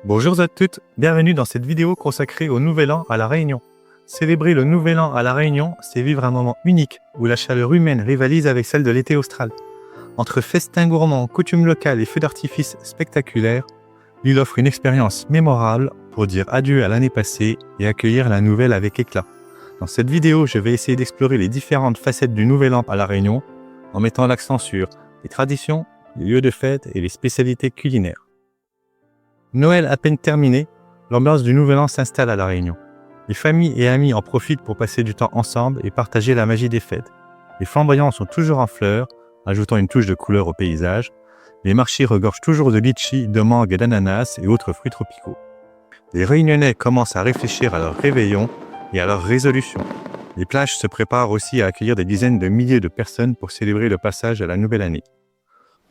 Bonjour à toutes, bienvenue dans cette vidéo consacrée au Nouvel An à La Réunion. Célébrer le Nouvel An à La Réunion, c'est vivre un moment unique où la chaleur humaine rivalise avec celle de l'été austral. Entre festins gourmands, coutumes locales et feux d'artifice spectaculaires, l'île offre une expérience mémorable pour dire adieu à l'année passée et accueillir la nouvelle avec éclat. Dans cette vidéo, je vais essayer d'explorer les différentes facettes du Nouvel An à La Réunion en mettant l'accent sur les traditions, les lieux de fête et les spécialités culinaires. Noël à peine terminé, l'ambiance du Nouvel An s'installe à La Réunion. Les familles et amis en profitent pour passer du temps ensemble et partager la magie des fêtes. Les flamboyants sont toujours en fleurs, ajoutant une touche de couleur au paysage. Les marchés regorgent toujours de litchis, de mangue et d'ananas et autres fruits tropicaux. Les Réunionnais commencent à réfléchir à leur réveillon et à leurs résolutions. Les plages se préparent aussi à accueillir des dizaines de milliers de personnes pour célébrer le passage à la nouvelle année.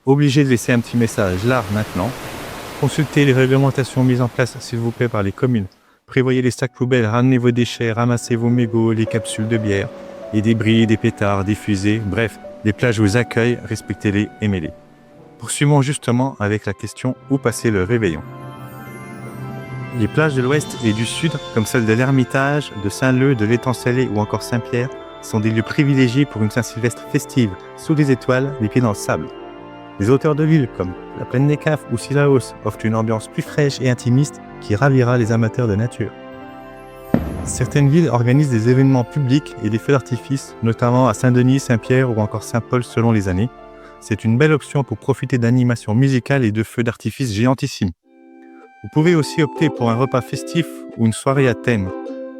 Obligé de laisser un petit message là maintenant. Consultez les réglementations mises en place, s'il vous plaît, par les communes. Prévoyez les sacs poubelles, ramenez vos déchets, ramassez vos mégots, les capsules de bière, les débris, des pétards, des fusées, bref, les plages vous accueillent, respectez-les, aimez-les. Poursuivons justement avec la question où passer le réveillon. Les plages de l'ouest et du sud, comme celles de l'Ermitage, de Saint-Leu, de l'Étang Salé ou encore Saint-Pierre, sont des lieux privilégiés pour une Saint-Sylvestre festive, sous les étoiles, les pieds dans le sable. Les hauteurs de l'île, comme la plaine des Caves ou Sillaos, offrent une ambiance plus fraîche et intimiste qui ravira les amateurs de nature. Certaines villes organisent des événements publics et des feux d'artifice, notamment à Saint-Denis, Saint-Pierre ou encore Saint-Paul selon les années. C'est une belle option pour profiter d'animations musicales et de feux d'artifice géantissimes. Vous pouvez aussi opter pour un repas festif ou une soirée à thème.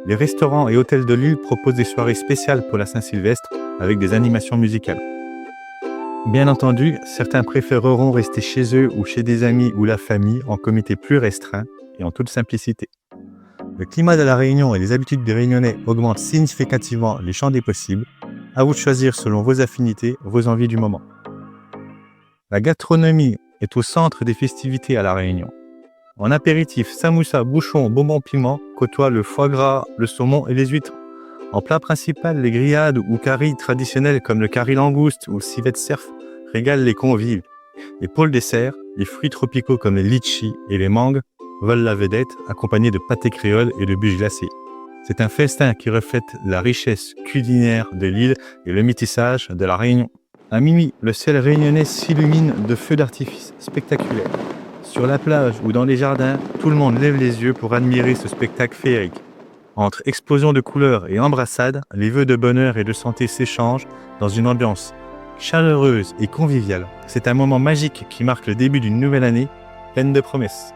Les restaurants et hôtels de l'île proposent des soirées spéciales pour la Saint-Sylvestre avec des animations musicales. Bien entendu, certains préféreront rester chez eux ou chez des amis ou la famille en comité plus restreint et en toute simplicité. Le climat de la Réunion et les habitudes des Réunionnais augmentent significativement les champs des possibles. À vous de choisir selon vos affinités, vos envies du moment. La gastronomie est au centre des festivités à la Réunion. En apéritif, samoussa, bouchon, bonbons piment côtoient le foie gras, le saumon et les huîtres. En plat principal, les grillades ou caries traditionnelles comme le curry langouste ou le civet de cerf régalent les convives. Et pour le dessert, les fruits tropicaux comme les litchis et les mangues volent la vedette, accompagnés de pâtés créoles et de bûches glacées. C'est un festin qui reflète la richesse culinaire de l'île et le métissage de la Réunion. À minuit, le ciel réunionnais s'illumine de feux d'artifice spectaculaires. Sur la plage ou dans les jardins, tout le monde lève les yeux pour admirer ce spectacle féerique. Entre explosions de couleurs et embrassades, les vœux de bonheur et de santé s'échangent dans une ambiance chaleureuse et conviviale. C'est un moment magique qui marque le début d'une nouvelle année, pleine de promesses.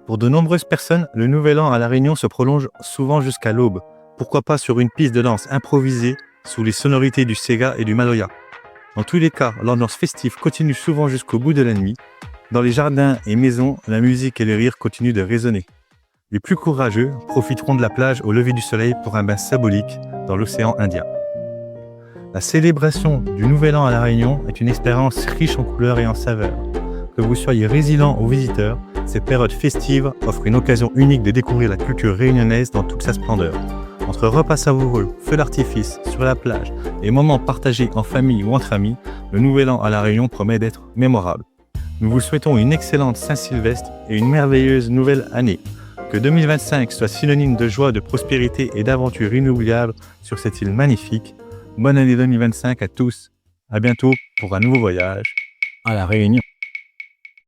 Pour de nombreuses personnes, le Nouvel An à La Réunion se prolonge souvent jusqu'à l'aube. Pourquoi pas sur une piste de danse improvisée sous les sonorités du Sega et du Maloya. Dans tous les cas, l'ambiance festive continue souvent jusqu'au bout de la nuit. Dans les jardins et maisons, la musique et les rires continuent de résonner. Les plus courageux profiteront de la plage au lever du soleil pour un bain symbolique dans l'océan Indien. La célébration du Nouvel An à La Réunion est une expérience riche en couleurs et en saveurs. Que vous soyez résident ou visiteur, cette période festive offre une occasion unique de découvrir la culture réunionnaise dans toute sa splendeur. Entre repas savoureux, feux d'artifice, sur la plage et moments partagés en famille ou entre amis, le Nouvel An à La Réunion promet d'être mémorable. Nous vous souhaitons une excellente Saint-Sylvestre et une merveilleuse nouvelle année. Que 2025 soit synonyme de joie, de prospérité et d'aventures inoubliables sur cette île magnifique. Bonne année 2025 à tous. À bientôt pour un nouveau voyage à La Réunion.